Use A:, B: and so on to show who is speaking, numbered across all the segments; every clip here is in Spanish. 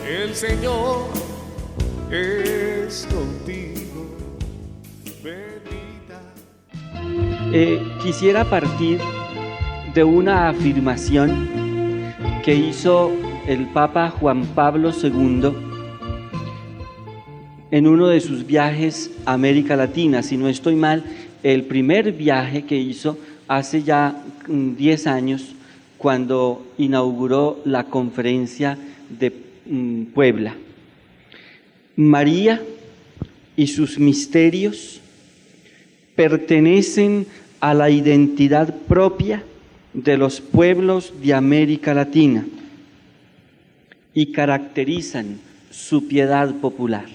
A: El Señor es contigo, bendita.
B: Quisiera partir de una afirmación que hizo el Papa Juan Pablo II en uno de sus viajes a América Latina. Si no estoy mal, el primer viaje que hizo hace ya 10 años, cuando inauguró la conferencia de Puebla. María y sus misterios pertenecen a la identidad propia de los pueblos de América Latina y caracterizan su piedad popular.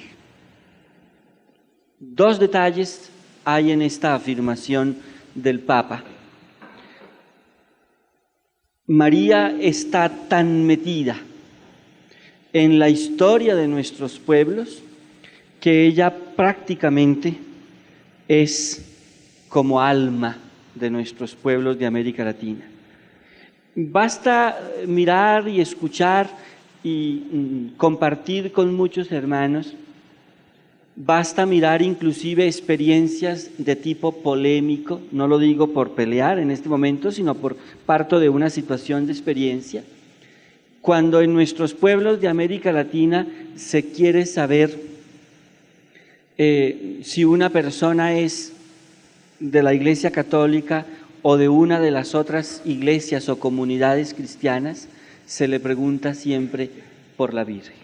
B: Dos detalles hay en esta afirmación del Papa. María está tan metida en la historia de nuestros pueblos que ella prácticamente es como alma de nuestros pueblos de América Latina. Basta mirar y escuchar y compartir con muchos hermanos. Basta mirar inclusive experiencias de tipo polémico, no lo digo por pelear en este momento, sino por parto de una situación de experiencia. Cuando en nuestros pueblos de América Latina se quiere saber si una persona es de la Iglesia Católica o de una de las otras iglesias o comunidades cristianas, se le pregunta siempre por la Virgen.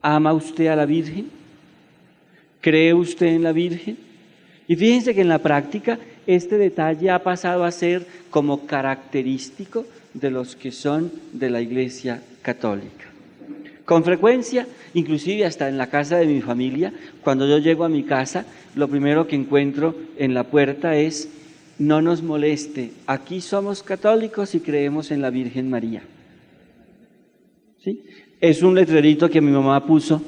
B: ¿Ama usted a la Virgen? ¿Cree usted en la Virgen? Y fíjense que en la práctica este detalle ha pasado a ser como característico de los que son de la Iglesia Católica. Con frecuencia, inclusive hasta en la casa de mi familia, cuando yo llego a mi casa, lo primero que encuentro en la puerta es: no nos moleste, aquí somos católicos y creemos en la Virgen María. ¿Sí? Es un letrerito que mi mamá puso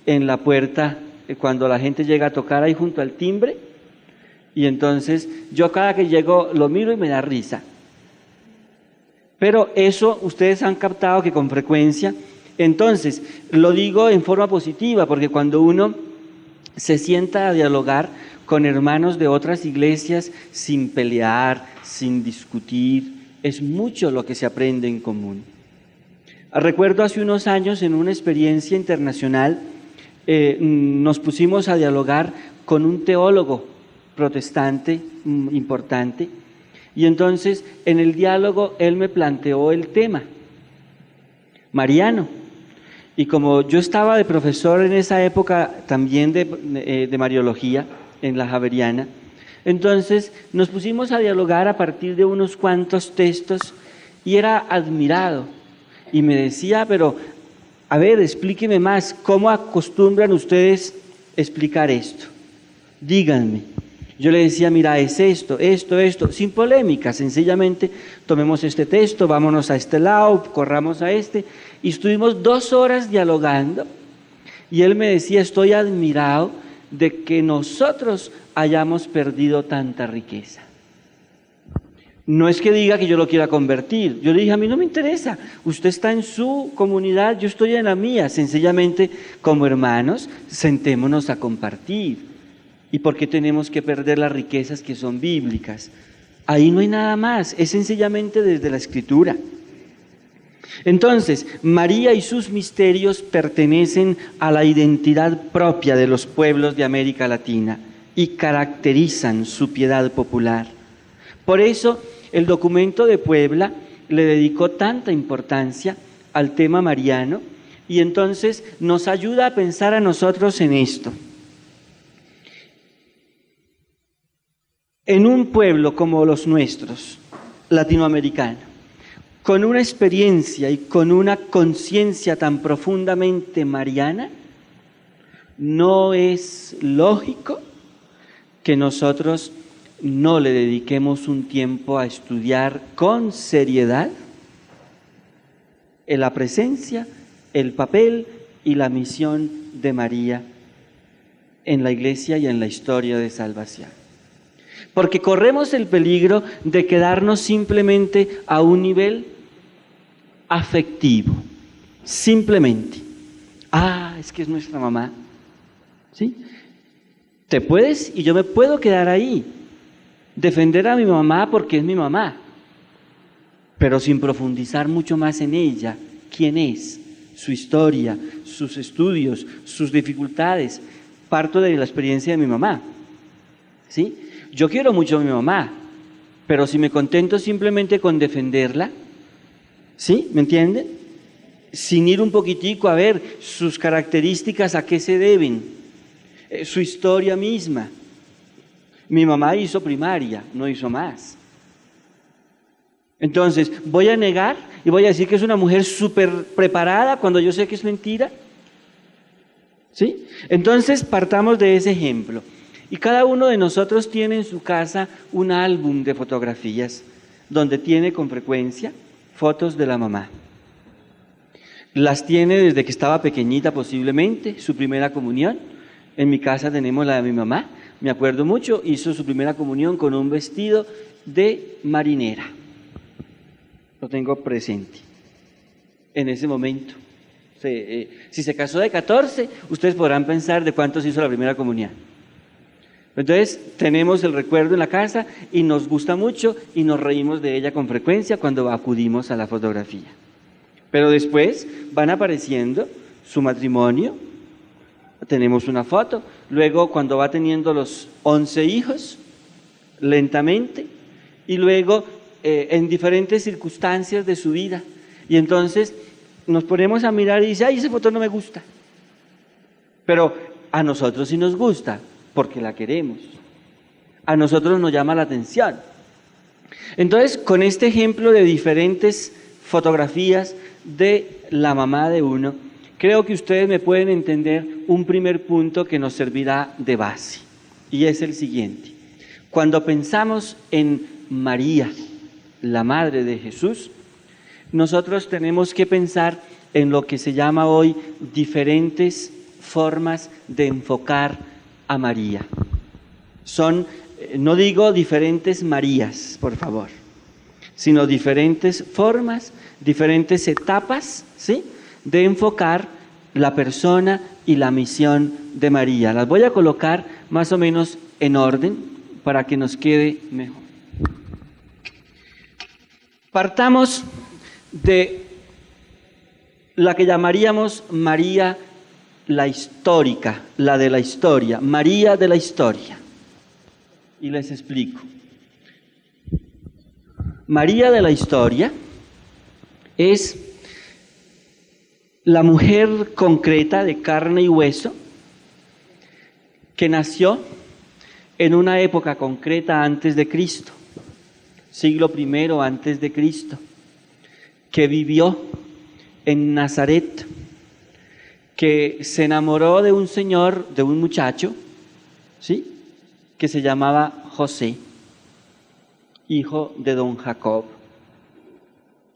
B: en la puerta cuando la gente llega a tocar ahí junto al timbre, y entonces yo cada que llego lo miro y me da risa. Pero eso ustedes han captado que con frecuencia, entonces lo digo en forma positiva, porque cuando uno se sienta a dialogar con hermanos de otras iglesias sin pelear, sin discutir, es mucho lo que se aprende en común. Recuerdo hace unos años en una experiencia internacional, nos pusimos a dialogar con un teólogo protestante importante, y entonces en el diálogo él me planteó el tema mariano, y como yo estaba de profesor en esa época también de Mariología en la Javeriana, entonces nos pusimos a dialogar a partir de unos cuantos textos, y era admirado, y me decía: pero a ver, explíqueme más, ¿cómo acostumbran ustedes explicar esto? Díganme. Yo le decía: mira, es esto, sin polémica, sencillamente tomemos este texto, vámonos a este lado, corramos a este, y estuvimos 2 horas dialogando, y él me decía: estoy admirado de que nosotros hayamos perdido tanta riqueza. No es que diga que yo lo quiera convertir. Yo le dije: a mí no me interesa. Usted está en su comunidad, yo estoy en la mía. Sencillamente, como hermanos, sentémonos a compartir. ¿Y por qué tenemos que perder las riquezas que son bíblicas? Ahí no hay nada más. Es sencillamente desde la Escritura. Entonces, María y sus misterios pertenecen a la identidad propia de los pueblos de América Latina y caracterizan su piedad popular. Por eso, el documento de Puebla le dedicó tanta importancia al tema mariano, y entonces nos ayuda a pensar a nosotros en esto. En un pueblo como los nuestros, latinoamericano, con una experiencia y con una conciencia tan profundamente mariana, no es lógico que nosotros no le dediquemos un tiempo a estudiar con seriedad la presencia, el papel y la misión de María en la Iglesia y en la historia de salvación. Porque corremos el peligro de quedarnos simplemente a un nivel afectivo. simplemente. Ah, es que es nuestra mamá. ¿Sí? Te puedes y yo me puedo quedar ahí, defender a mi mamá porque es mi mamá, pero sin profundizar mucho más en ella. ¿Quién es? Su historia, sus estudios, sus dificultades. Parto de la experiencia de mi mamá. ¿Sí? Yo quiero mucho a mi mamá, pero si me contento simplemente con defenderla, ¿sí? ¿Me entienden? Sin ir un poquitico a ver sus características, a qué se deben, su historia misma. Mi mamá hizo primaria, no hizo más. Entonces, ¿voy a negar y voy a decir que es una mujer súper preparada cuando yo sé que es mentira? ¿Sí? Entonces, partamos de ese ejemplo. Y cada uno de nosotros tiene en su casa un álbum de fotografías donde tiene con frecuencia fotos de la mamá. Las tiene desde que estaba pequeñita posiblemente, su primera comunión. En mi casa tenemos la de mi mamá, me acuerdo mucho, hizo su primera comunión con un vestido de marinera. Lo tengo presente en ese momento. Si se casó de 14, ustedes podrán pensar de cuántos hizo la primera comunión. Entonces, tenemos el recuerdo en la casa y nos gusta mucho y nos reímos de ella con frecuencia cuando acudimos a la fotografía. Pero después van apareciendo su matrimonio, tenemos una foto, luego cuando va teniendo los 11 hijos, lentamente, y luego en diferentes circunstancias de su vida. Y entonces nos ponemos a mirar y dice, ay, esa foto no me gusta. Pero a nosotros sí nos gusta, porque la queremos. A nosotros nos llama la atención. Entonces, con este ejemplo de diferentes fotografías de la mamá de uno, creo que ustedes me pueden entender un primer punto que nos servirá de base, y es el siguiente. Cuando pensamos en María, la madre de Jesús, nosotros tenemos que pensar en lo que se llama hoy diferentes formas de enfocar a María. Son, no digo diferentes Marías, por favor, sino diferentes formas, diferentes etapas, ¿sí?, de enfocar la persona y la misión de María. Las voy a colocar más o menos en orden para que nos quede mejor. Partamos de la que llamaríamos María la histórica, la de la historia, María de la historia. Y les explico. María de la historia es la mujer concreta de carne y hueso que nació en una época concreta antes de Cristo, siglo I antes de Cristo, que vivió en Nazaret, que se enamoró de un señor, de un muchacho, ¿sí?, que se llamaba José, hijo de don Jacob.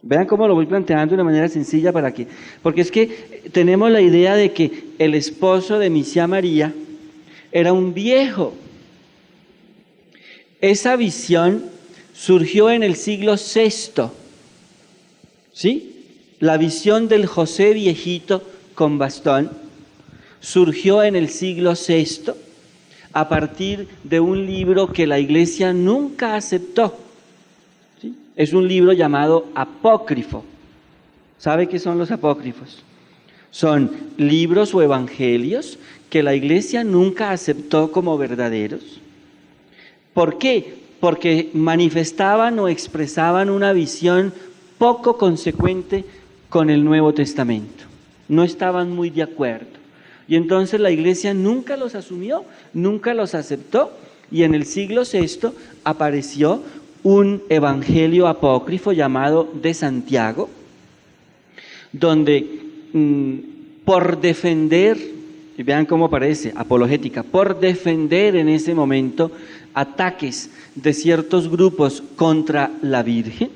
B: Vean cómo lo voy planteando de una manera sencilla porque es que tenemos la idea de que el esposo de Misia María era un viejo. Esa visión surgió en el siglo VI, ¿sí? La visión del José viejito con bastón surgió en el siglo VI a partir de un libro que la Iglesia nunca aceptó. ¿Sí? Es un libro llamado apócrifo. ¿Sabe qué son los apócrifos? Son libros o evangelios que la Iglesia nunca aceptó como verdaderos. ¿Por qué? Porque manifestaban o expresaban una visión poco consecuente con el Nuevo Testamento. No estaban muy de acuerdo. Y entonces la Iglesia nunca los asumió, nunca los aceptó, y en el siglo VI apareció un evangelio apócrifo llamado de Santiago, donde por defender, y vean cómo aparece, apologética, por defender en ese momento ataques de ciertos grupos contra la Virgen,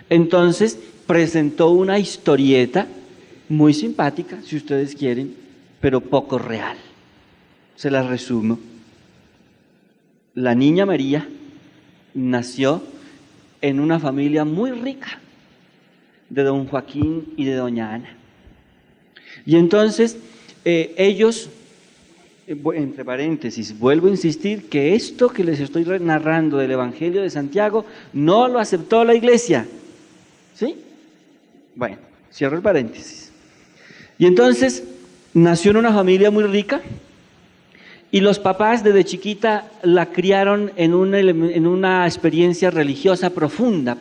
B: entonces presentó una historieta muy simpática, si ustedes quieren, pero poco real. Se las resumo. La niña María nació en una familia muy rica de don Joaquín y de doña Ana. Y entonces ellos, entre paréntesis, vuelvo a insistir que esto que les estoy narrando del Evangelio de Santiago no lo aceptó la iglesia. ¿Sí? Bueno, cierro el paréntesis. Y entonces nació en una familia muy rica y los papás desde chiquita la criaron en una experiencia religiosa profunda,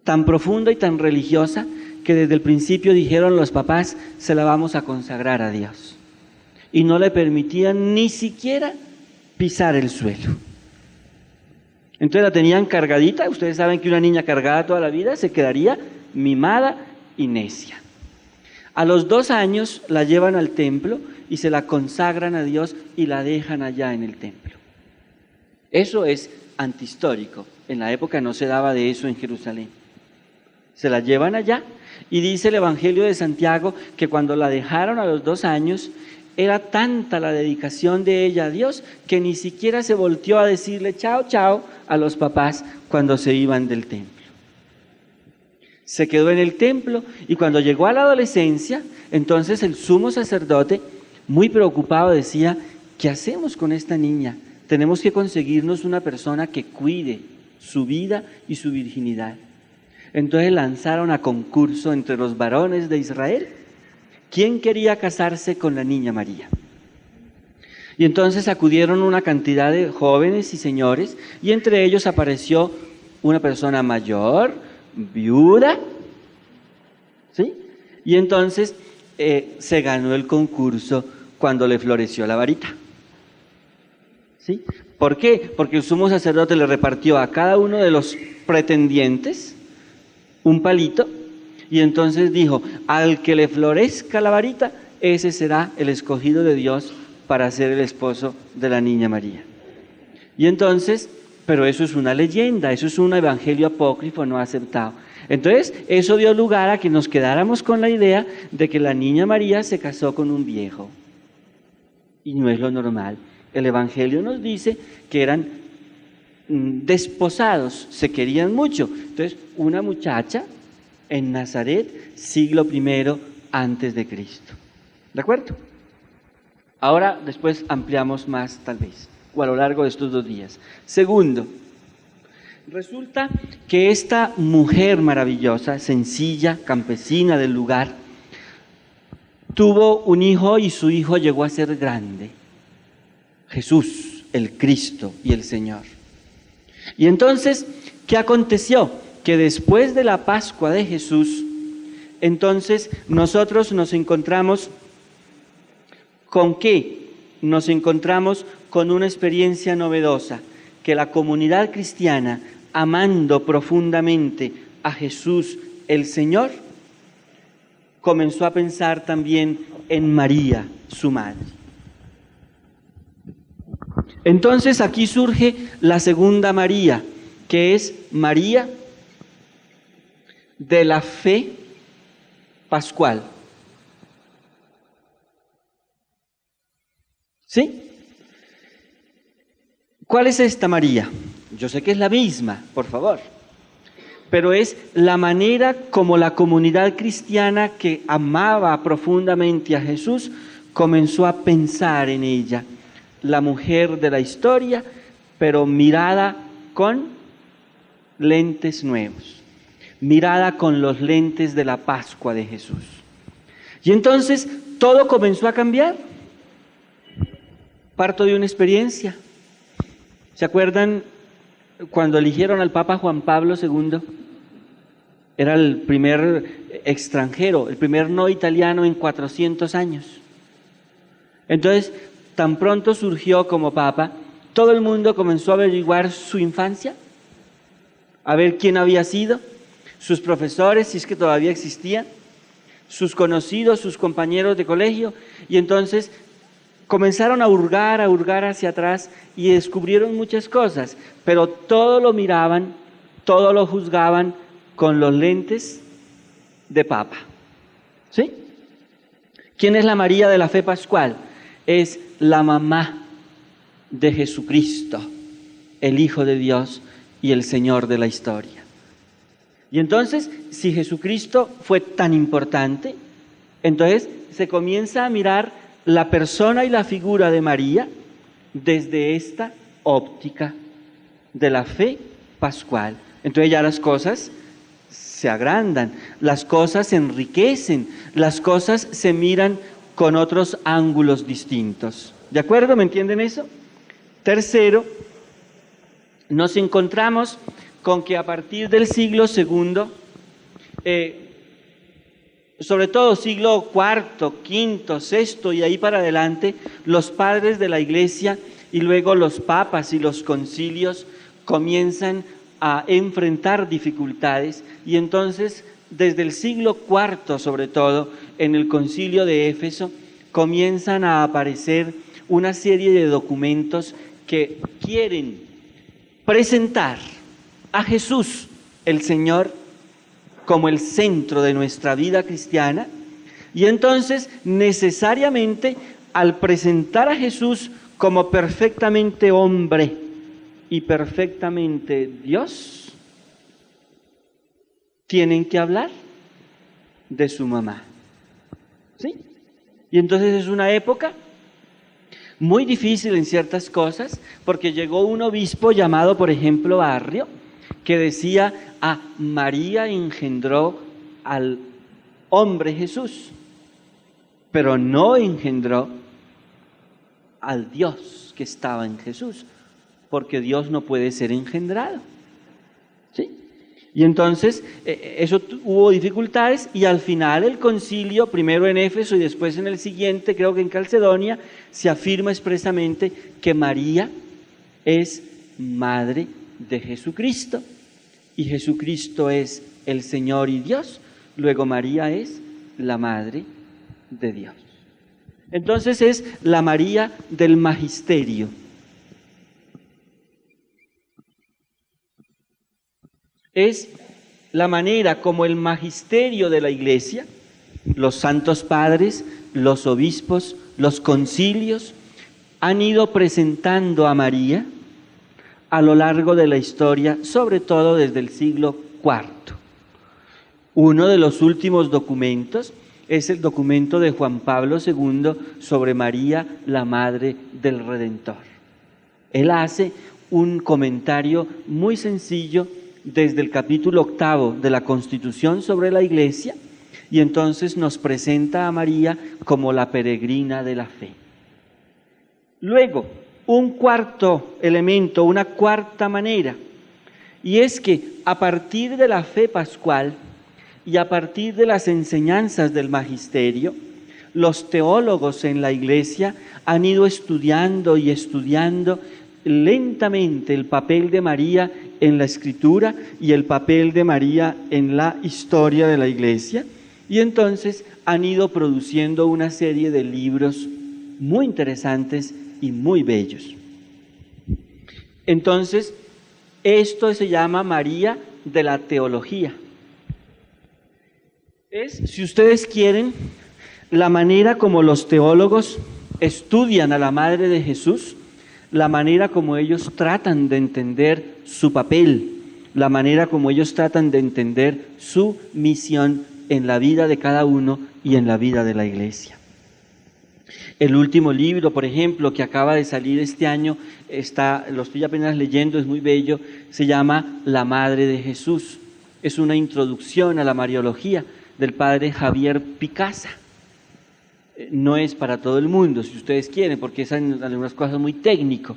B: tan profunda y tan religiosa que desde el principio dijeron los papás, se la vamos a consagrar a Dios. Y no le permitían ni siquiera pisar el suelo. Entonces la tenían cargadita. Ustedes saben que una niña cargada toda la vida se quedaría mimada y necia. A los 2 años la llevan al templo y se la consagran a Dios y la dejan allá en el templo. Eso es antihistórico. En la época no se daba de eso en Jerusalén. Se la llevan allá y dice el Evangelio de Santiago que cuando la dejaron a los 2 años, era tanta la dedicación de ella a Dios que ni siquiera se volteó a decirle chao, chao a los papás cuando se iban del templo. Se quedó en el templo y cuando llegó a la adolescencia, entonces el sumo sacerdote, muy preocupado, decía, ¿qué hacemos con esta niña? Tenemos que conseguirnos una persona que cuide su vida y su virginidad. Entonces lanzaron a concurso entre los varones de Israel quién quería casarse con la niña María. Y entonces acudieron una cantidad de jóvenes y señores, y entre ellos apareció una persona mayor, viuda, ¿sí? Y entonces se ganó el concurso cuando le floreció la varita. ¿Sí? ¿Por qué? Porque el sumo sacerdote le repartió a cada uno de los pretendientes un palito, y entonces dijo, al que le florezca la varita, ese será el escogido de Dios para ser el esposo de la niña María. Y entonces, pero eso es una leyenda, eso es un evangelio apócrifo no aceptado. Entonces, eso dio lugar a que nos quedáramos con la idea de que la niña María se casó con un viejo. Y no es lo normal. El evangelio nos dice que eran desposados, se querían mucho. Entonces, una muchacha en Nazaret, siglo I antes de Cristo. ¿De acuerdo? Ahora, después ampliamos más tal vez, o a lo largo de estos 2 días. Segundo, resulta que esta mujer maravillosa, sencilla, campesina del lugar, tuvo un hijo y su hijo llegó a ser grande. Jesús, el Cristo y el Señor. Y entonces, ¿qué aconteció? Que después de la Pascua de Jesús, entonces nosotros nos encontramos ¿con qué? Nos encontramos con una experiencia novedosa, que la comunidad cristiana, amando profundamente a Jesús el Señor, comenzó a pensar también en María, su madre. Entonces aquí surge la segunda María, que es María de la fe pascual. ¿Sí? ¿Cuál es esta María? Yo sé que es la misma, por favor, pero es la manera como la comunidad cristiana que amaba profundamente a Jesús comenzó a pensar en ella, la mujer de la historia, pero mirada con lentes nuevos. Mirada con los lentes de la Pascua de Jesús. Y entonces todo comenzó a cambiar. Parto de una experiencia. ¿Se acuerdan cuando eligieron al Papa Juan Pablo II? Era el primer extranjero, el primer no italiano en 400 años. Entonces, tan pronto surgió como Papa, todo el mundo comenzó a averiguar su infancia, a ver quién había sido, sus profesores, si es que todavía existían, sus conocidos, sus compañeros de colegio, y entonces comenzaron a hurgar hacia atrás y descubrieron muchas cosas, pero todo lo miraban, todo lo juzgaban con los lentes de Papa. ¿Sí? ¿Quién es la María de la fe pascual? Es la mamá de Jesucristo, el Hijo de Dios y el Señor de la historia. Y entonces, si Jesucristo fue tan importante, entonces se comienza a mirar la persona y la figura de María desde esta óptica de la fe pascual. Entonces ya las cosas se agrandan, las cosas se enriquecen, las cosas se miran con otros ángulos distintos. ¿De acuerdo? ¿Me entienden eso? Tercero, nos encontramos con que a partir del siglo II, sobre todo siglo IV, V, VI y ahí para adelante, los padres de la Iglesia y luego los papas y los concilios comienzan a enfrentar dificultades, y entonces desde el siglo IV, sobre todo en el concilio de Éfeso, comienzan a aparecer una serie de documentos que quieren presentar a Jesús, el Señor, como el centro de nuestra vida cristiana, y entonces necesariamente al presentar a Jesús como perfectamente hombre y perfectamente Dios, tienen que hablar de su mamá. ¿Sí? Y entonces es una época muy difícil en ciertas cosas, porque llegó un obispo llamado, por ejemplo, Barrio, que decía: María engendró al hombre Jesús, pero no engendró al Dios que estaba en Jesús, porque Dios no puede ser engendrado. ¿Sí? Y entonces hubo dificultades, y al final el concilio, primero en Éfeso y después en el siguiente, creo que en Calcedonia, se afirma expresamente que María es madre de Jesucristo, y Jesucristo es el Señor y Dios, luego María es la madre de Dios. Entonces es la María del magisterio. Es la manera como el magisterio de la Iglesia, los santos padres, los obispos, los concilios, han ido presentando a María a lo largo de la historia, sobre todo desde el siglo IV. Uno de los últimos documentos es el documento de Juan Pablo II sobre María, la Madre del Redentor. Él hace un comentario muy sencillo desde el capítulo 8 de la Constitución sobre la Iglesia, y entonces nos presenta a María como la peregrina de la fe. Luego, un cuarto elemento, una cuarta manera, y es que a partir de la fe pascual y a partir de las enseñanzas del magisterio, los teólogos en la Iglesia han ido estudiando y estudiando lentamente el papel de María en la Escritura y el papel de María en la historia de la Iglesia, y entonces han ido produciendo una serie de libros muy interesantes y muy bellos. Entonces, esto se llama María de la teología. Es, si ustedes quieren, la manera como los teólogos estudian a la Madre de Jesús, la manera como ellos tratan de entender su papel, la manera como ellos tratan de entender su misión en la vida de cada uno y en la vida de la Iglesia. El último libro, por ejemplo, que acaba de salir este año, lo estoy apenas leyendo, es muy bello, se llama La Madre de Jesús. Es una introducción a la Mariología del padre Javier Picasa. No es para todo el mundo, si ustedes quieren, porque es en algunas cosas muy técnico,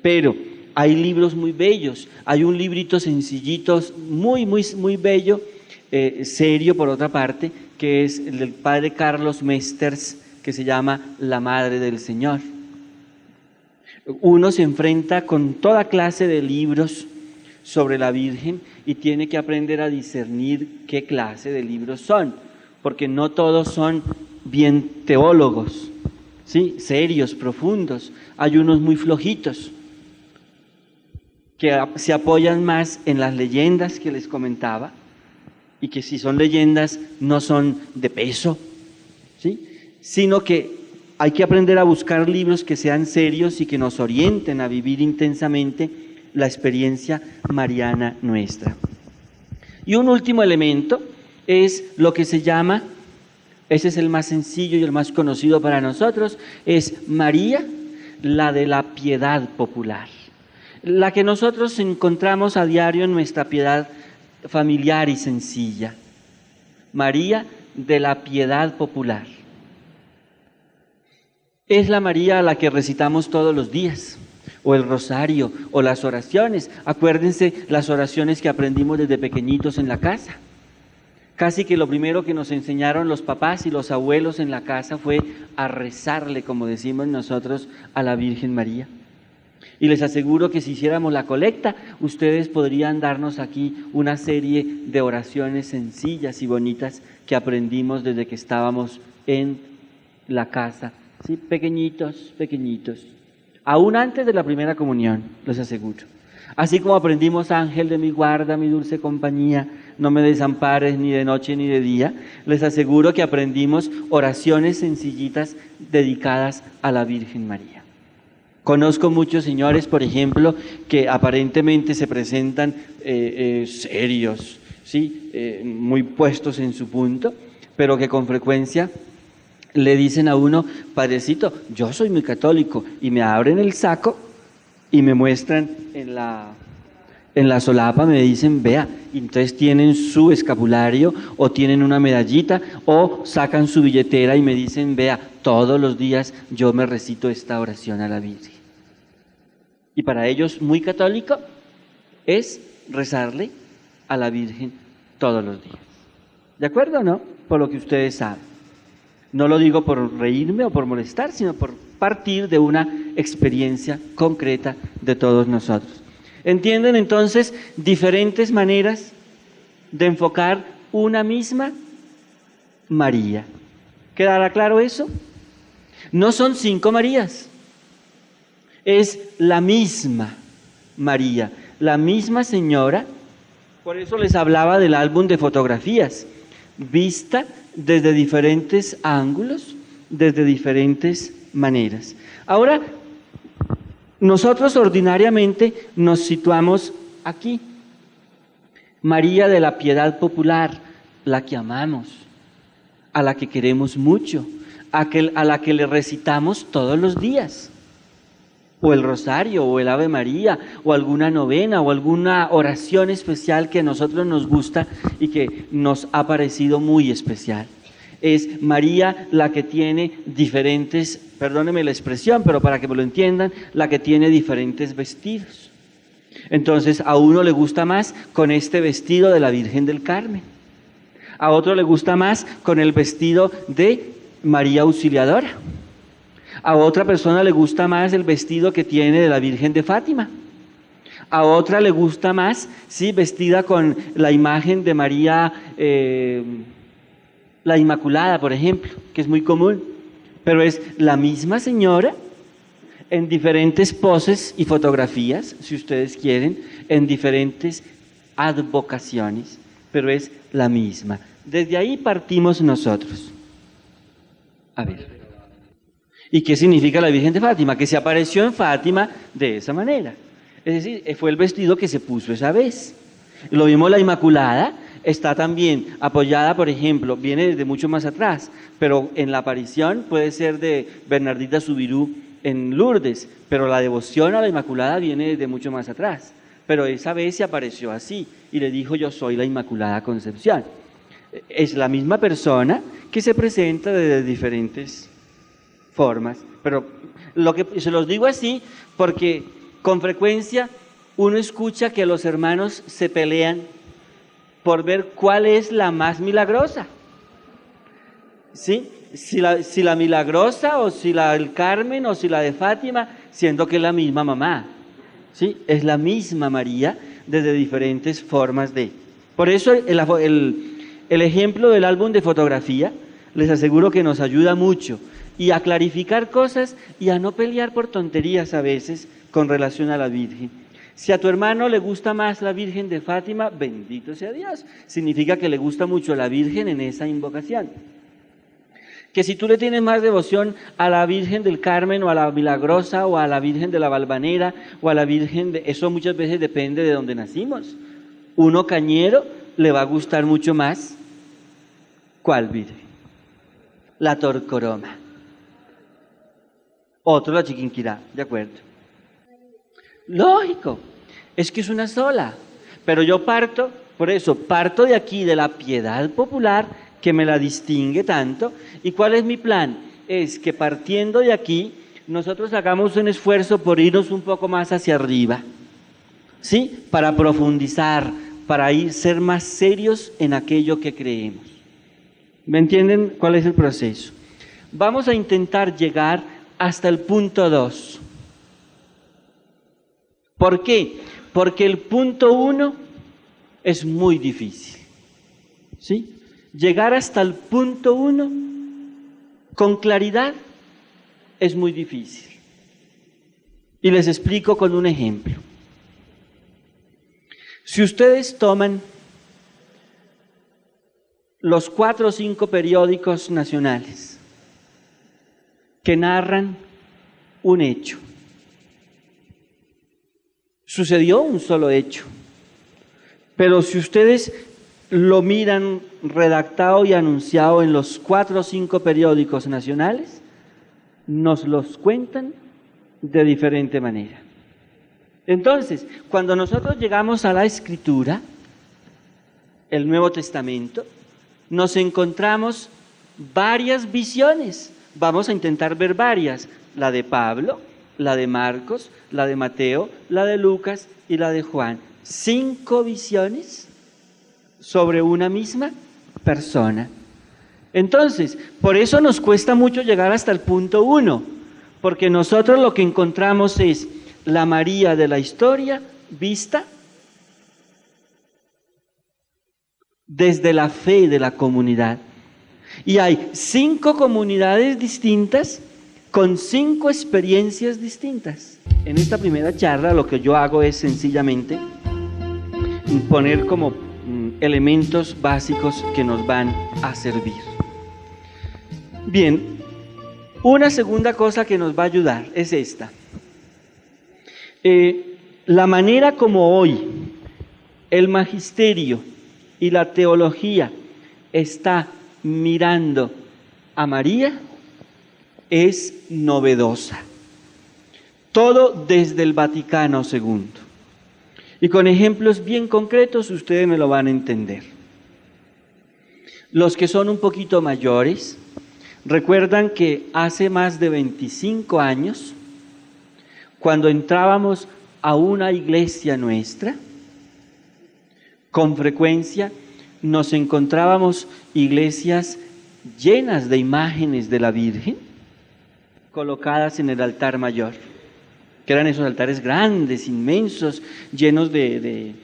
B: pero hay libros muy bellos. Hay un librito sencillito, muy bello, serio por otra parte, que es el del padre Carlos Mesters, que se llama La Madre del Señor. Uno se enfrenta con toda clase de libros sobre la Virgen y tiene que aprender a discernir qué clase de libros son, porque no todos son bien teólogos, ¿sí? Serios, profundos. Hay unos muy flojitos que se apoyan más en las leyendas que les comentaba, y que si son leyendas no son de peso, ¿sí? Sino que hay que aprender a buscar libros que sean serios y que nos orienten a vivir intensamente la experiencia mariana nuestra. Y un último elemento es lo que se llama, ese es el más sencillo y el más conocido para nosotros, es María, la de la piedad popular, la que nosotros encontramos a diario en nuestra piedad familiar y sencilla. María de la piedad popular. Es la María a la que recitamos todos los días, o el rosario, o las oraciones. Acuérdense las oraciones que aprendimos desde pequeñitos en la casa. Casi que lo primero que nos enseñaron los papás y los abuelos en la casa fue a rezarle, como decimos nosotros, a la Virgen María. Y les aseguro que si hiciéramos la colecta, ustedes podrían darnos aquí una serie de oraciones sencillas y bonitas que aprendimos desde que estábamos en la casa, ¿sí? Pequeñitos, pequeñitos. Aún antes de la primera comunión, les aseguro. Así como aprendimos, Ángel de mi guarda, mi dulce compañía, no me desampares ni de noche ni de día, les aseguro que aprendimos oraciones sencillitas dedicadas a la Virgen María. Conozco muchos señores, por ejemplo, que aparentemente se presentan serios, ¿sí? Muy puestos en su punto, pero que con frecuencia le dicen a uno: padrecito, yo soy muy católico, y me abren el saco y me muestran en la solapa, me dicen, vea, y entonces tienen su escapulario o tienen una medallita o sacan su billetera y me dicen, vea, todos los días yo me recito esta oración a la Virgen. Y para ellos, muy católico es rezarle a la Virgen todos los días. ¿De acuerdo o no? Por lo que ustedes saben. No lo digo por reírme o por molestar, sino por partir de una experiencia concreta de todos nosotros. ¿Entienden entonces diferentes maneras de enfocar una misma María? ¿Quedará claro eso? No son 5 Marías, es la misma María, la misma señora. Por eso les hablaba del álbum de fotografías, vista desde diferentes ángulos, desde diferentes maneras. Ahora, nosotros ordinariamente nos situamos aquí. María de la piedad popular, la que amamos, a la que queremos mucho, a la que le recitamos todos los días, o el rosario, o el Ave María, o alguna novena, o alguna oración especial que a nosotros nos gusta y que nos ha parecido muy especial. Es María la que tiene diferentes, perdónenme la expresión, pero para que me lo entiendan, la que tiene diferentes vestidos. Entonces a uno le gusta más con este vestido de la Virgen del Carmen, a otro le gusta más con el vestido de María Auxiliadora, a otra persona le gusta más el vestido que tiene de la Virgen de Fátima, a otra le gusta más, sí, vestida con la imagen de María la Inmaculada, por ejemplo, que es muy común, pero es la misma señora en diferentes poses y fotografías, si ustedes quieren, en diferentes advocaciones, pero es la misma. Desde ahí partimos nosotros. A ver, ¿y qué significa la Virgen de Fátima? Que se apareció en Fátima de esa manera. Es decir, fue el vestido que se puso esa vez. Lo mismo la Inmaculada, está también apoyada, por ejemplo, viene desde mucho más atrás, pero en la aparición puede ser de Bernardita Subirú en Lourdes, pero la devoción a la Inmaculada viene desde mucho más atrás. Pero esa vez se apareció así y le dijo: yo soy la Inmaculada Concepción. Es la misma persona que se presenta de diferentes formas, pero se los digo así porque con frecuencia uno escucha que los hermanos se pelean por ver cuál es la más milagrosa, ¿sí? Si la milagrosa o si la del Carmen o si la de Fátima, siendo que es la misma mamá, ¿sí? Es la misma María desde diferentes formas de. Por eso el ejemplo del álbum de fotografía les aseguro que nos ayuda mucho y a clarificar cosas y a no pelear por tonterías a veces con relación a la Virgen. Si a tu hermano le gusta más la Virgen de Fátima, bendito sea Dios, significa que le gusta mucho la Virgen en esa invocación. Que si tú le tienes más devoción a la Virgen del Carmen o a la Milagrosa o a la Virgen de la Valvanera o a la Virgen de... Eso muchas veces depende de donde nacimos. Uno cañero le va a gustar mucho más. ¿Cuál Virgen? La Torcoroma. Otro la Chiquinquirá, ¿de acuerdo? Lógico, es que es una sola. Pero yo parto, por eso, parto de aquí, de la piedad popular, que me la distingue tanto. ¿Y cuál es mi plan? Es que partiendo de aquí, nosotros hagamos un esfuerzo por irnos un poco más hacia arriba, ¿sí? Para profundizar, para ser más serios en aquello que creemos. ¿Me entienden cuál es el proceso? Vamos a intentar llegar hasta el punto 2. ¿Por qué? Porque el punto 1 es muy difícil, ¿sí? Llegar hasta el punto 1 con claridad es muy difícil. Y les explico con un ejemplo. Si ustedes toman los 4 o 5 periódicos nacionales que narran un hecho, sucedió un solo hecho, pero si ustedes lo miran redactado y anunciado en los 4 o 5 periódicos nacionales, nos los cuentan de diferente manera. Entonces, cuando nosotros llegamos a la Escritura, el Nuevo Testamento, nos encontramos varias visiones. Vamos a intentar ver varias: la de Pablo, la de Marcos, la de Mateo, la de Lucas y la de Juan. 5 visiones sobre una misma persona. Entonces, por eso nos cuesta mucho llegar hasta el punto 1, porque nosotros lo que encontramos es la María de la historia vista desde la fe de la comunidad. Y hay 5 comunidades distintas con 5 experiencias distintas. En esta primera charla lo que yo hago es sencillamente poner como elementos básicos que nos van a servir. Bien, una segunda cosa que nos va a ayudar es esta. La manera como hoy el magisterio y la teología está mirando a María es novedosa. Todo desde el Vaticano II. Y con ejemplos bien concretos ustedes me lo van a entender. Los que son un poquito mayores recuerdan que hace más de 25 años, cuando entrábamos a una iglesia nuestra, con frecuencia nos encontrábamos iglesias llenas de imágenes de la Virgen, colocadas en el altar mayor, que eran esos altares grandes, inmensos, llenos de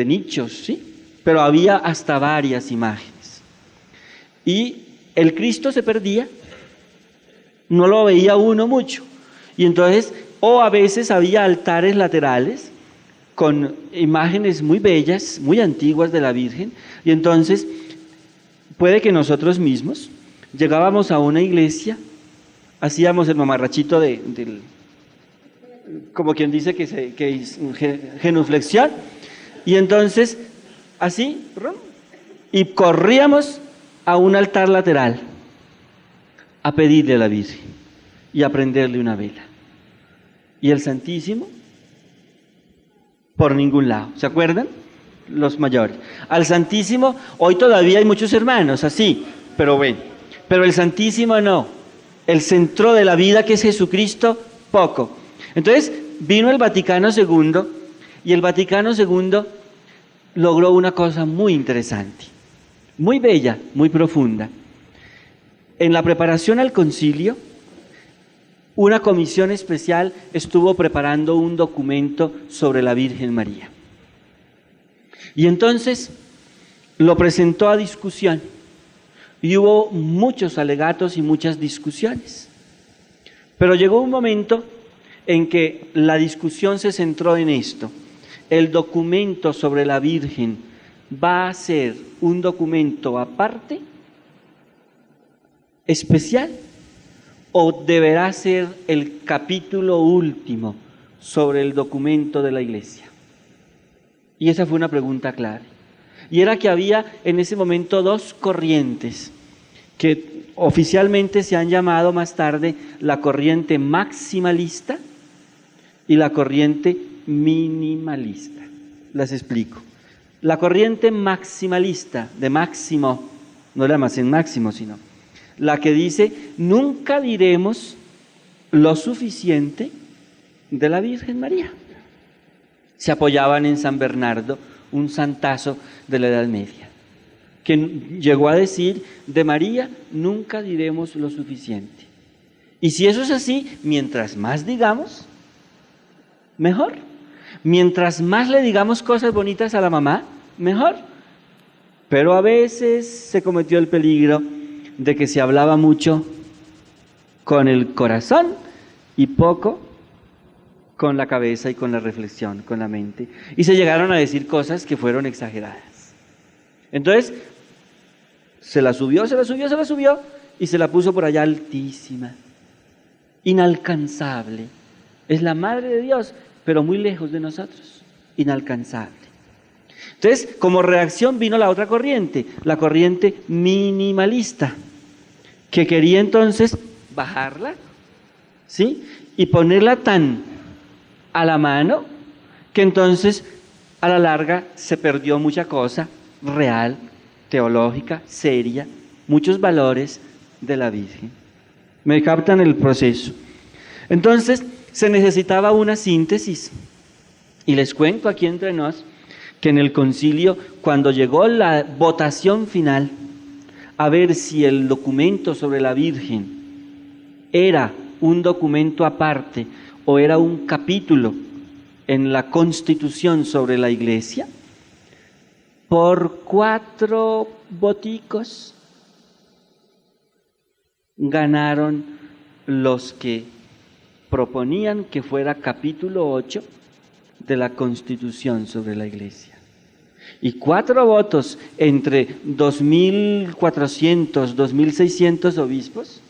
B: nichos, ¿sí? Pero había hasta varias imágenes. Y el Cristo se perdía, no lo veía uno mucho. Y entonces, o a veces había altares laterales con imágenes muy bellas, muy antiguas de la Virgen, y entonces puede que nosotros mismos llegábamos a una iglesia, hacíamos el mamarrachito como quien dice que es genuflexión, y entonces así, y corríamos a un altar lateral a pedirle a la Virgen y a prenderle una vela. Y el Santísimo, por ningún lado. ¿Se acuerdan? Los mayores. Al Santísimo, hoy todavía hay muchos hermanos así, pero bueno, pero el Santísimo no. El centro de la vida, que es Jesucristo, poco. Entonces vino el Vaticano II, y el Vaticano II logró una cosa muy interesante, muy bella, muy profunda. En la preparación al concilio, una comisión especial estuvo preparando un documento sobre la Virgen María. Y entonces lo presentó a discusión, y hubo muchos alegatos y muchas discusiones. Pero llegó un momento en que la discusión se centró en esto: el documento sobre la Virgen va a ser un documento aparte, especial, o deberá ser el capítulo último sobre el documento de la Iglesia. Y esa fue una pregunta clave. Y era que había en ese momento dos corrientes que oficialmente se han llamado más tarde la corriente maximalista y la corriente minimalista. Las explico. La corriente maximalista, de máximo, no la más en máximo, sino la que dice, nunca diremos lo suficiente de la Virgen María. Se apoyaban en San Bernardo, un santazo de la Edad Media, que llegó a decir, de María nunca diremos lo suficiente. Y si eso es así, mientras más digamos, mejor. Mientras más le digamos cosas bonitas a la mamá, mejor. Pero a veces se cometió el peligro de que se hablaba mucho con el corazón y poco con la cabeza y con la reflexión, con la mente. Y se llegaron a decir cosas que fueron exageradas. Entonces, se la subió y se la puso por allá altísima, inalcanzable. Es la Madre de Dios, pero muy lejos de nosotros, inalcanzable. Entonces, como reacción vino la otra corriente, la corriente minimalista, que quería entonces bajarla, ¿sí? Y ponerla tan a la mano que entonces a la larga se perdió mucha cosa real, teológica, seria, muchos valores de la Virgen. ¿Me captan el proceso? Entonces se necesitaba una síntesis. Y les cuento aquí entre nos que en el concilio, cuando llegó la votación final, a ver si el documento sobre la Virgen era un documento aparte o era un capítulo en la Constitución sobre la Iglesia, por 4 voticos ganaron los que proponían que fuera capítulo 8 de la Constitución sobre la Iglesia. Y 4 votos entre 2.400, 2.600 obispos,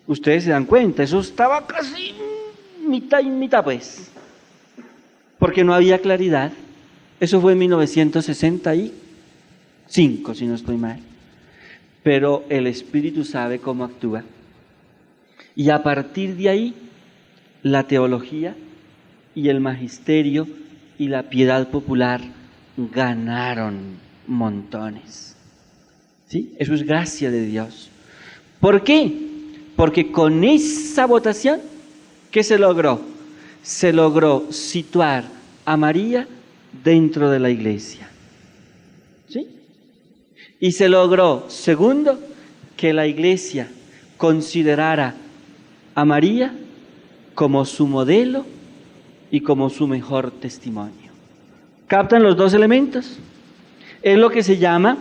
B: ustedes se dan cuenta, eso estaba casi mitad y mitad, pues, porque no había claridad. Eso fue en 1965, si no estoy mal. Pero el Espíritu sabe cómo actúa. Y a partir de ahí, la teología y el magisterio y la piedad popular ganaron montones. ¿Sí? Eso es gracia de Dios. ¿Por qué? Porque con esa votación, ¿qué se logró? Se logró situar a María dentro de la Iglesia. ¿Sí? Y se logró, segundo, que la Iglesia considerara a María como su modelo y como su mejor testimonio. ¿Captan los dos elementos? Es lo que se llama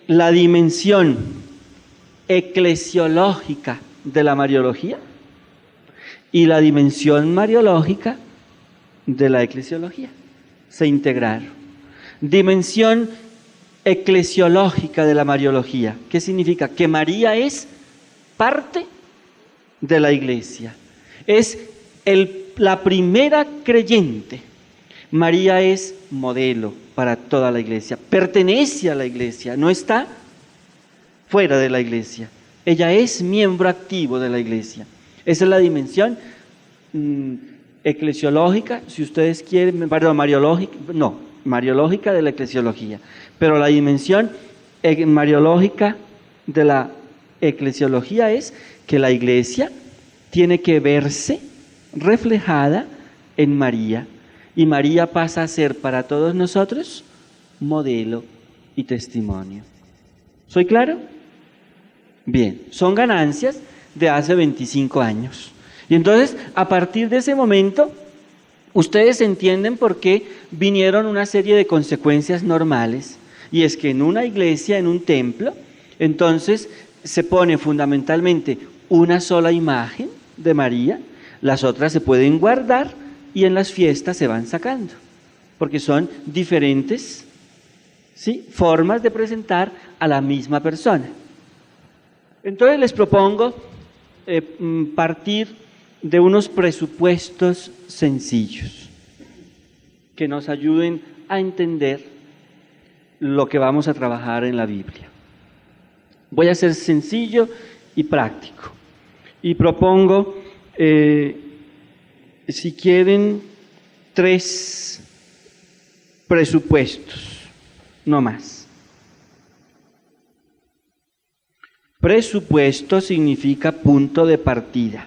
B: la dimensión eclesiológica de la Mariología y la dimensión mariológica de la eclesiología. Se integraron. Dimensión eclesiológica de la Mariología. ¿Qué significa? Que María es parte de la Iglesia. Es la primera creyente. María es modelo para toda la Iglesia. Pertenece a la Iglesia, no está fuera de la Iglesia. Ella es miembro activo de la Iglesia. Esa es la dimensión eclesiológica, si ustedes quieren, perdón, mariológica de la eclesiología. Pero la dimensión mariológica de la eclesiología es que la Iglesia tiene que verse reflejada en María, y María pasa a ser para todos nosotros modelo y testimonio. ¿Soy claro? Bien, son ganancias de hace 25 años. Y entonces, a partir de ese momento, ustedes entienden por qué vinieron una serie de consecuencias normales. Y es que en una iglesia, en un templo, entonces se pone fundamentalmente una sola imagen de María, las otras se pueden guardar y en las fiestas se van sacando, porque son diferentes, ¿sí?, formas de presentar a la misma persona. Entonces les propongo partir de unos presupuestos sencillos que nos ayuden a entender lo que vamos a trabajar en la Biblia. Voy a ser sencillo y práctico. Y propongo, si quieren, 3 presupuestos, no más. Presupuesto significa punto de partida,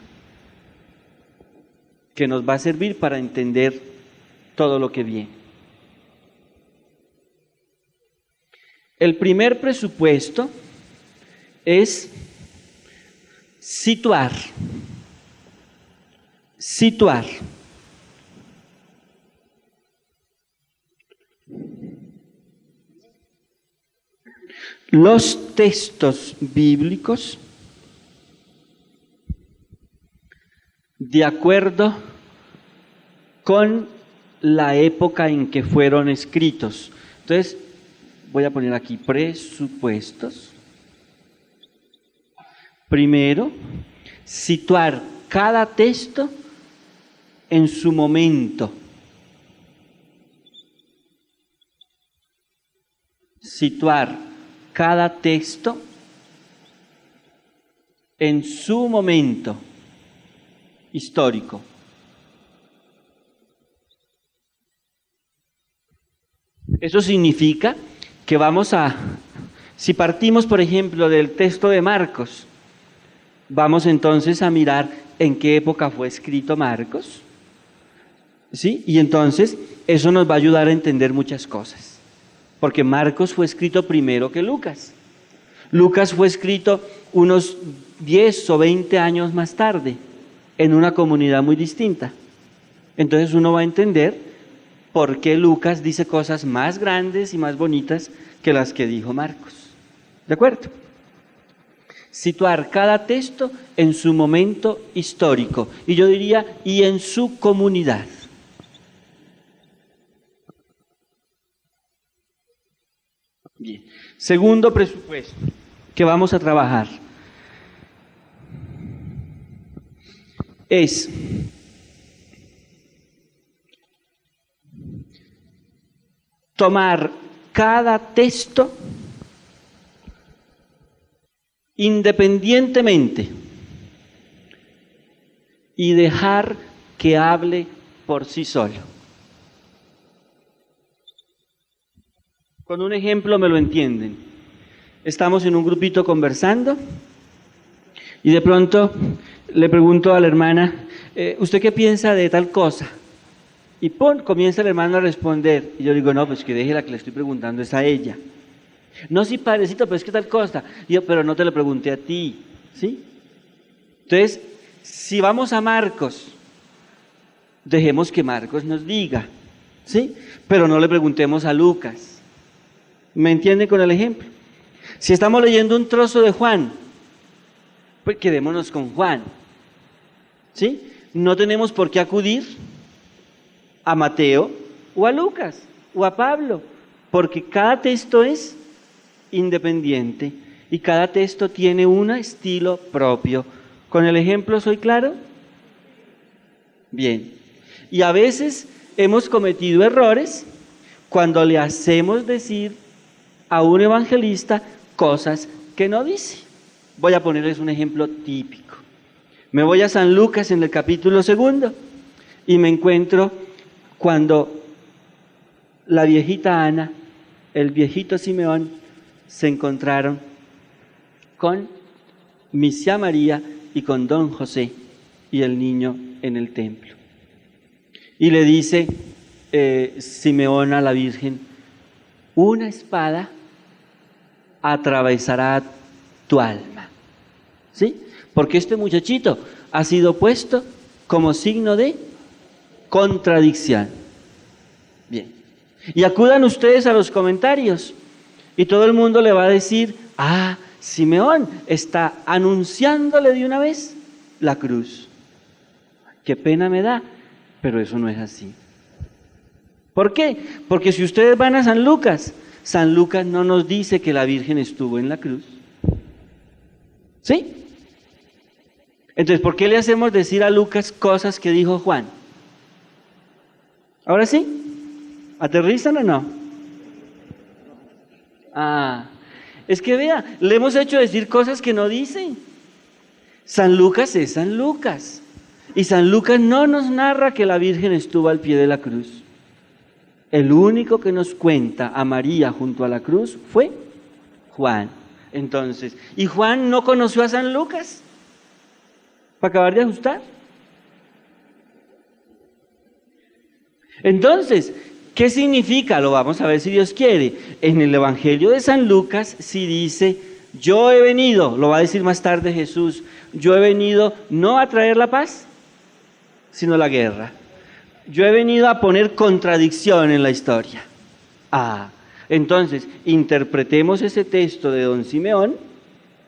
B: que nos va a servir para entender todo lo que viene. El primer presupuesto es situar. Los textos bíblicos de acuerdo con la época en que fueron escritos. Entonces, voy a poner aquí presupuestos. Primero, situar cada texto en su momento. Situar cada texto en su momento histórico. Eso significa que si partimos, por ejemplo, del texto de Marcos, vamos entonces a mirar en qué época fue escrito Marcos, ¿sí? Y entonces eso nos va a ayudar a entender muchas cosas, porque Marcos fue escrito primero que Lucas. Lucas fue escrito unos 10 o 20 años más tarde, en una comunidad muy distinta. Entonces uno va a entender por qué Lucas dice cosas más grandes y más bonitas que las que dijo Marcos. ¿De acuerdo? Situar cada texto en su momento histórico, y yo diría, y en su comunidad. Bien. Segundo presupuesto que vamos a trabajar es tomar cada texto independientemente y dejar que hable por sí solo. Con un ejemplo me lo entienden. Estamos en un grupito conversando y de pronto le pregunto a la hermana, ¿usted qué piensa de tal cosa? Y comienza el hermano a responder. Y yo digo, no, pues que deje la que le estoy preguntando es a ella. No, sí, padrecito, pero es que tal cosa. Y yo, pero no te lo pregunté a ti, ¿sí? Entonces, si vamos a Marcos, dejemos que Marcos nos diga, ¿sí? Pero no le preguntemos a Lucas. ¿Me entienden con el ejemplo? Si estamos leyendo un trozo de Juan, pues quedémonos con Juan, ¿sí? No tenemos por qué acudir a Mateo o a Lucas o a Pablo, porque cada texto es independiente y cada texto tiene un estilo propio. ¿Con el ejemplo soy claro? Bien. Y a veces hemos cometido errores cuando le hacemos decir a un evangelista cosas que no dice. Voy a ponerles un ejemplo típico. Me voy a San Lucas en el capítulo 2 y me encuentro cuando la viejita Ana, el viejito Simeón, se encontraron con Misia María y con don José y el niño en el templo. Y le dice Simeón a la Virgen, una espada atravesará tu alma, ¿sí? Porque este muchachito ha sido puesto como signo de contradicción. Bien. Y acudan ustedes a los comentarios y todo el mundo le va a decir, Simeón está anunciándole de una vez la cruz. Qué pena me da, pero eso no es así. ¿Por qué? Porque si ustedes van a San Lucas no nos dice que la Virgen estuvo en la cruz. ¿Sí? Entonces, ¿por qué le hacemos decir a Lucas cosas que dijo Juan? ¿Ahora sí? ¿Aterrizan o no? Es que vea, le hemos hecho decir cosas que no dicen. San Lucas es San Lucas. Y San Lucas no nos narra que la Virgen estuvo al pie de la cruz. El único que nos cuenta a María junto a la cruz fue Juan. Entonces, ¿y Juan no conoció a San Lucas? Para acabar de ajustar. Entonces, ¿qué significa? Lo vamos a ver si Dios quiere. En el Evangelio de San Lucas sí dice, yo he venido, lo va a decir más tarde Jesús, yo he venido no a traer la paz, sino la guerra. Yo he venido a poner contradicción en la historia. Entonces, interpretemos ese texto de don Simeón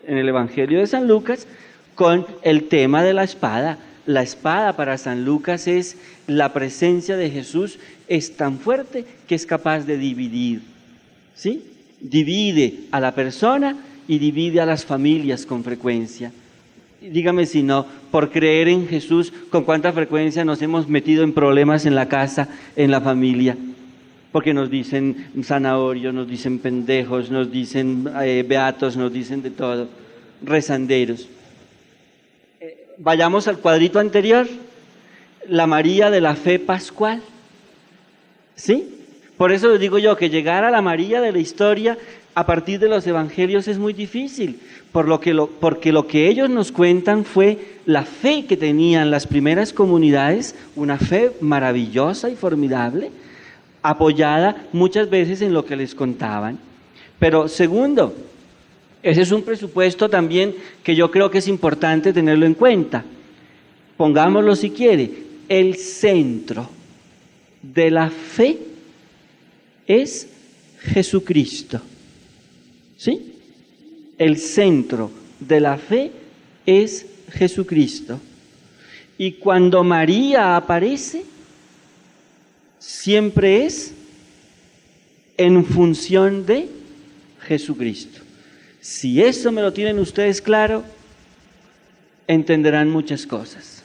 B: en el Evangelio de San Lucas con el tema de la espada. La espada para San Lucas es la presencia de Jesús, es tan fuerte que es capaz de dividir, ¿sí? Divide a la persona y divide a las familias con frecuencia. Dígame si no, por creer en Jesús, ¿con cuánta frecuencia nos hemos metido en problemas en la casa, en la familia? Porque nos dicen zanahorios, nos dicen pendejos, nos dicen beatos, nos dicen de todo, rezanderos. Vayamos al cuadrito anterior, la María de la fe pascual, ¿sí? Por eso les digo yo que llegar a la María de la historia a partir de los evangelios es muy difícil, porque lo que ellos nos cuentan fue la fe que tenían las primeras comunidades, una fe maravillosa y formidable, apoyada muchas veces en lo que les contaban. Pero segundo, ese es un presupuesto también que yo creo que es importante tenerlo en cuenta. Pongámoslo si quiere, el centro de la fe es Jesucristo. ¿Sí? El centro de la fe es Jesucristo. Y cuando María aparece, siempre es en función de Jesucristo. Si eso me lo tienen ustedes claro, entenderán muchas cosas.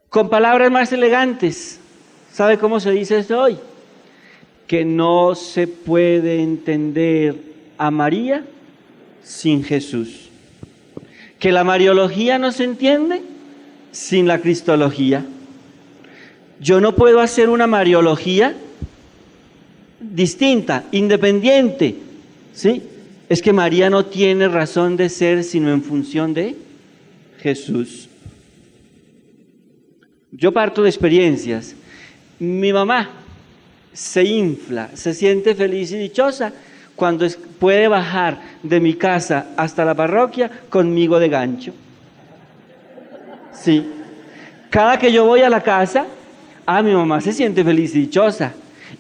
B: Con palabras más elegantes, ¿sabe cómo se dice esto hoy? Que no se puede entender a María sin Jesús. Que la Mariología no se entiende sin la Cristología. Yo no puedo hacer una Mariología distinta, independiente, ¿sí? Es que María no tiene razón de ser sino en función de Jesús. Yo parto de experiencias. Mi mamá se infla, se siente feliz y dichosa cuando puede bajar de mi casa hasta la parroquia conmigo de gancho. Sí. Cada que yo voy a la casa, mi mamá se siente feliz y dichosa.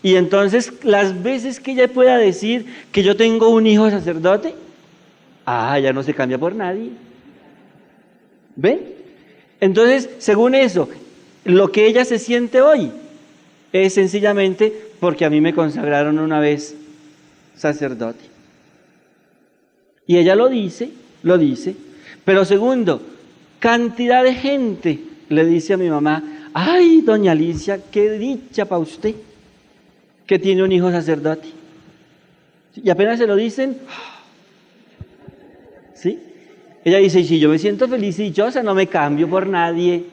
B: Y entonces, las veces que ella pueda decir que yo tengo un hijo sacerdote, ya no se cambia por nadie. ¿Ven? Entonces, según eso, lo que ella se siente hoy es sencillamente porque a mí me consagraron una vez sacerdote. Y ella lo dice. Pero segundo, cantidad de gente le dice a mi mamá, ay, doña Alicia, qué dicha para usted que tiene un hijo sacerdote. Y apenas se lo dicen, ¿sí? Ella dice, y si yo me siento feliz y dichosa, no me cambio por nadie.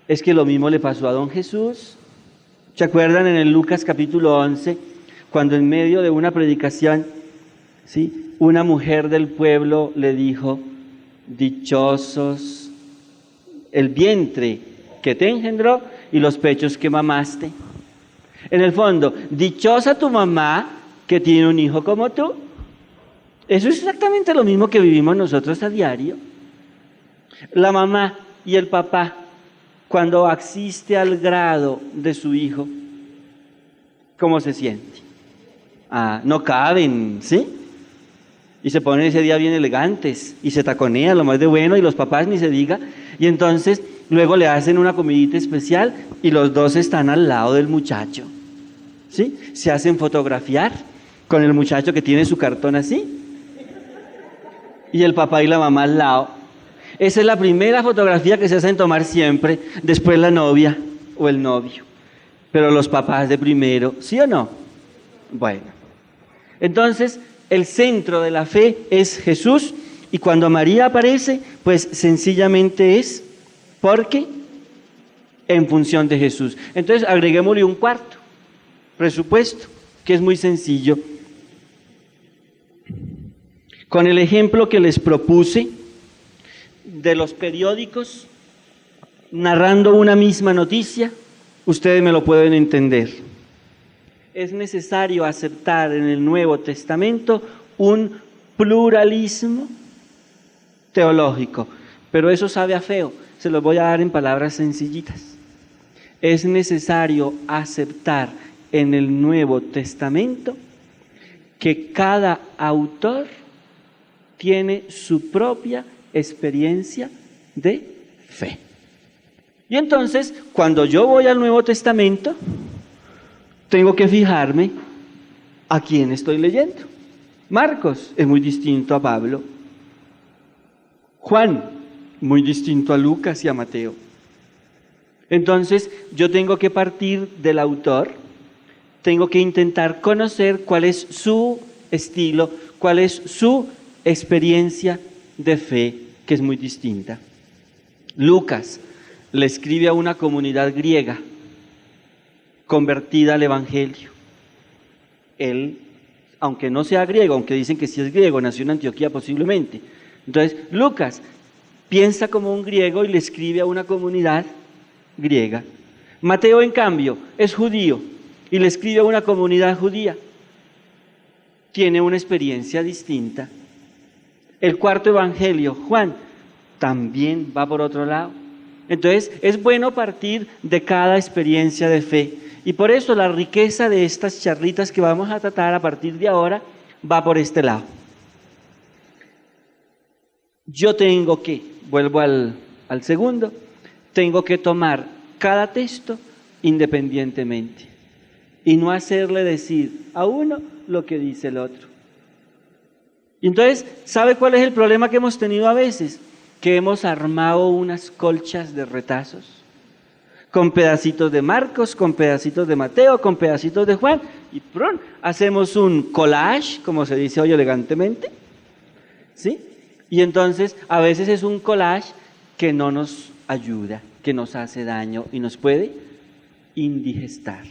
B: Es que lo mismo le pasó a don Jesús. ¿Se acuerdan en el Lucas capítulo 11, cuando en medio de una predicación, ¿sí?, una mujer del pueblo le dijo, dichosos el vientre que te engendró y los pechos que mamaste? En el fondo, dichosa tu mamá que tiene un hijo como tú. Eso es exactamente lo mismo que vivimos nosotros a diario. La mamá y el papá, cuando asiste al grado de su hijo, ¿cómo se siente? No caben, ¿sí? Y se ponen ese día bien elegantes y se taconean lo más de bueno, y los papás ni se diga. Y entonces luego le hacen una comidita especial y los dos están al lado del muchacho, ¿sí? Se hacen fotografiar con el muchacho que tiene su cartón así y el papá y la mamá al lado. Esa es la primera fotografía que se hacen tomar siempre, después la novia o el novio. Pero los papás de primero, ¿sí o no? Bueno, entonces el centro de la fe es Jesús, y cuando María aparece, pues sencillamente es porque en función de Jesús. Entonces agreguémosle un cuarto presupuesto, que es muy sencillo. Con el ejemplo que les propuse de los periódicos narrando una misma noticia, ustedes me lo pueden entender. Es necesario aceptar en el Nuevo Testamento un pluralismo teológico, pero eso sabe a feo, se los voy a dar en palabras sencillitas. Es necesario aceptar en el Nuevo Testamento que cada autor tiene su propia experiencia de fe. Y entonces, cuando yo voy al Nuevo Testamento, tengo que fijarme a quién estoy leyendo. Marcos es muy distinto a Pablo. Juan, muy distinto a Lucas y a Mateo. Entonces, yo tengo que partir del autor, tengo que intentar conocer cuál es su estilo, cuál es su experiencia de fe, que es muy distinta. Lucas le escribe a una comunidad griega convertida al Evangelio. Él, aunque no sea griego, aunque dicen que sí es griego, nació en Antioquía posiblemente. Entonces, Lucas piensa como un griego y le escribe a una comunidad griega. Mateo, en cambio, es judío y le escribe a una comunidad judía. Tiene una experiencia distinta. El cuarto evangelio, Juan, también va por otro lado. Entonces, es bueno partir de cada experiencia de fe. Y por eso la riqueza de estas charlitas que vamos a tratar a partir de ahora va por este lado. Yo tengo que, vuelvo al segundo, tengo que tomar cada texto independientemente y no hacerle decir a uno lo que dice el otro. Y entonces, ¿sabe cuál es el problema que hemos tenido a veces? Que hemos armado unas colchas de retazos, con pedacitos de Marcos, con pedacitos de Mateo, con pedacitos de Juan, y ¡prun! Hacemos un collage, como se dice hoy elegantemente, ¿sí? Y entonces, a veces es un collage que no nos ayuda, que nos hace daño y nos puede indigestar.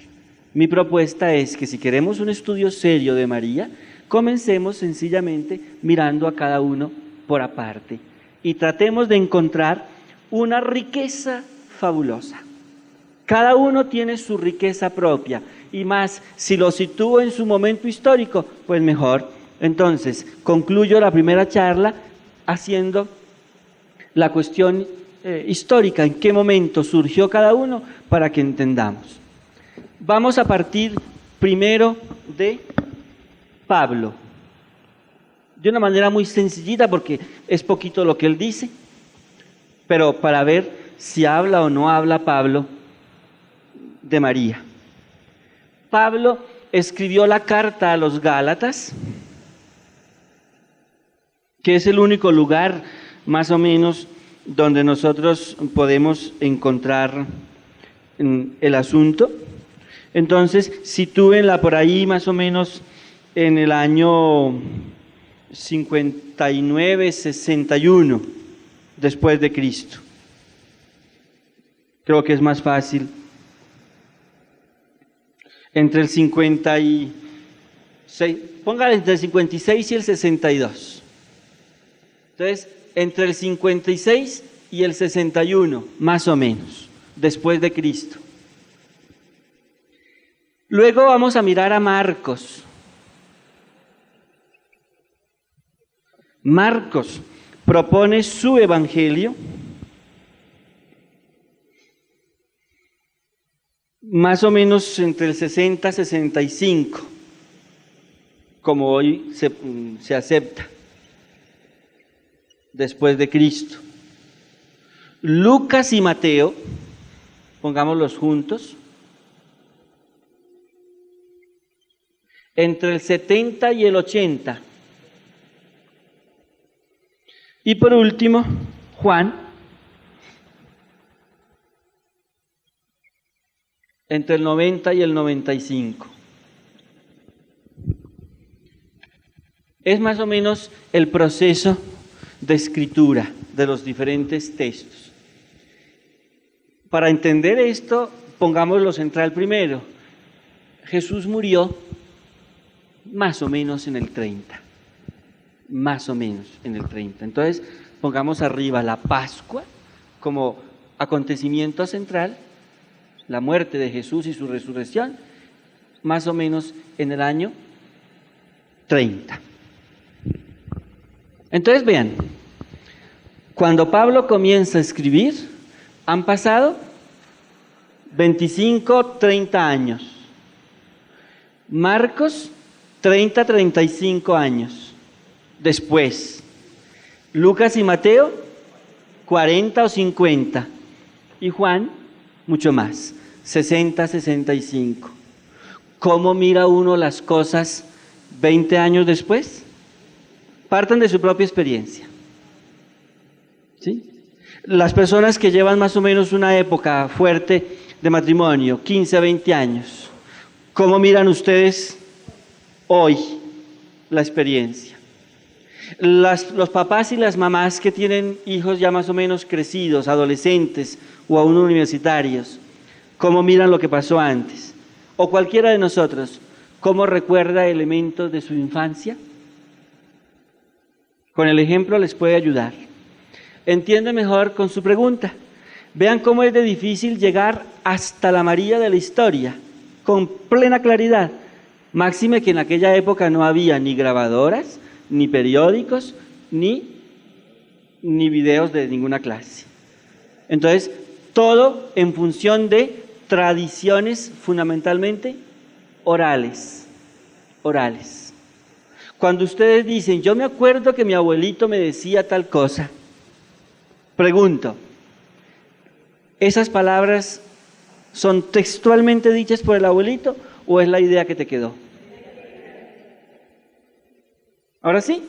B: Mi propuesta es que si queremos un estudio serio de María, comencemos sencillamente mirando a cada uno por aparte y tratemos de encontrar una riqueza fabulosa. Cada uno tiene su riqueza propia y más, si lo sitúo en su momento histórico, pues mejor. Entonces, concluyo la primera charla haciendo la cuestión histórica, en qué momento surgió cada uno para que entendamos. Vamos a partir primero de Pablo, de una manera muy sencillita porque es poquito lo que él dice, pero para ver si habla o no habla Pablo de María. Pablo escribió la carta a los Gálatas, que es el único lugar más o menos donde nosotros podemos encontrar el asunto. Entonces, sitúenla por ahí más o menos en el año 59, 61 después de Cristo. Creo que es más fácil. Entre el 56, póngale entre el 56 y el 62. Entonces, entre el 56 y el 61, más o menos, después de Cristo. Luego vamos a mirar a Marcos. Marcos propone su evangelio más o menos entre el 60 y 65, como hoy se acepta, después de Cristo. Lucas y Mateo, pongámoslos juntos, entre el 70 y el 80. Y por último, Juan, entre el 90 y el 95. Es más o menos el proceso de escritura de los diferentes textos. Para entender esto, pongámoslo central primero. Jesús murió más o menos en el 30. Más o menos en el 30. Entonces, pongamos arriba la Pascua como acontecimiento central, la muerte de Jesús y su resurrección, más o menos en el año 30. Entonces vean, cuando Pablo comienza a escribir, han pasado 25, 30 años. Marcos, 30, 35 años. Después, Lucas y Mateo, 40 o 50. Y Juan, mucho más, 60, 65. ¿Cómo mira uno las cosas 20 años después? Partan de su propia experiencia. ¿Sí? Las personas que llevan más o menos una época fuerte de matrimonio, 15 a 20 años, ¿cómo miran ustedes hoy la experiencia? Los papás y las mamás que tienen hijos ya más o menos crecidos, adolescentes o aún universitarios, ¿cómo miran lo que pasó antes? O cualquiera de nosotros, ¿cómo recuerda elementos de su infancia? Con el ejemplo les puede ayudar. Entiende mejor con su pregunta. Vean cómo es de difícil llegar hasta la María de la historia, con plena claridad. Máxime que en aquella época no había ni grabadoras, ni periódicos, ni videos de ninguna clase. Entonces, todo en función de tradiciones fundamentalmente orales. Cuando ustedes dicen, yo me acuerdo que mi abuelito me decía tal cosa, pregunto, ¿esas palabras son textualmente dichas por el abuelito o es la idea que te quedó? ¿Ahora sí?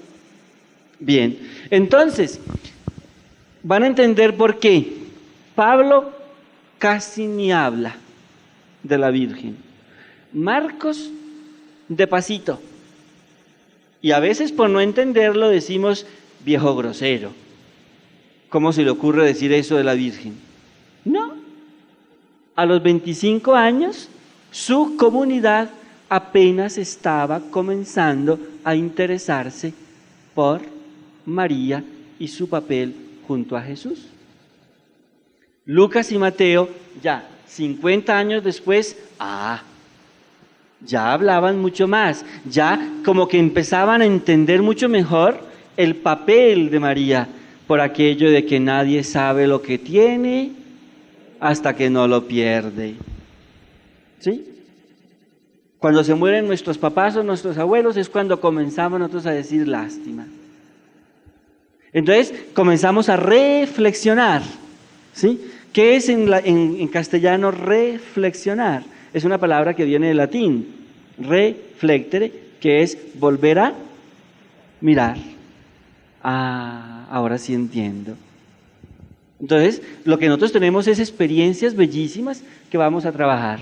B: Bien, entonces, van a entender por qué Pablo casi ni habla de la Virgen. Marcos, de pasito. Y a veces por no entenderlo decimos viejo grosero. ¿Cómo se le ocurre decir eso de la Virgen? No. A los 25 años, su comunidad apenas estaba comenzando a interesarse por María y su papel junto a Jesús. Lucas y Mateo, ya 50 años después, ya hablaban mucho más, ya como que empezaban a entender mucho mejor el papel de María, por aquello de que nadie sabe lo que tiene hasta que no lo pierde. ¿Sí? Cuando se mueren nuestros papás o nuestros abuelos es cuando comenzamos nosotros a decir lástima. Entonces comenzamos a reflexionar. ¿Sí? ¿Qué es en castellano reflexionar? Es una palabra que viene del latín, reflectere, que es volver a mirar. Ahora sí entiendo. Entonces, lo que nosotros tenemos es experiencias bellísimas que vamos a trabajar.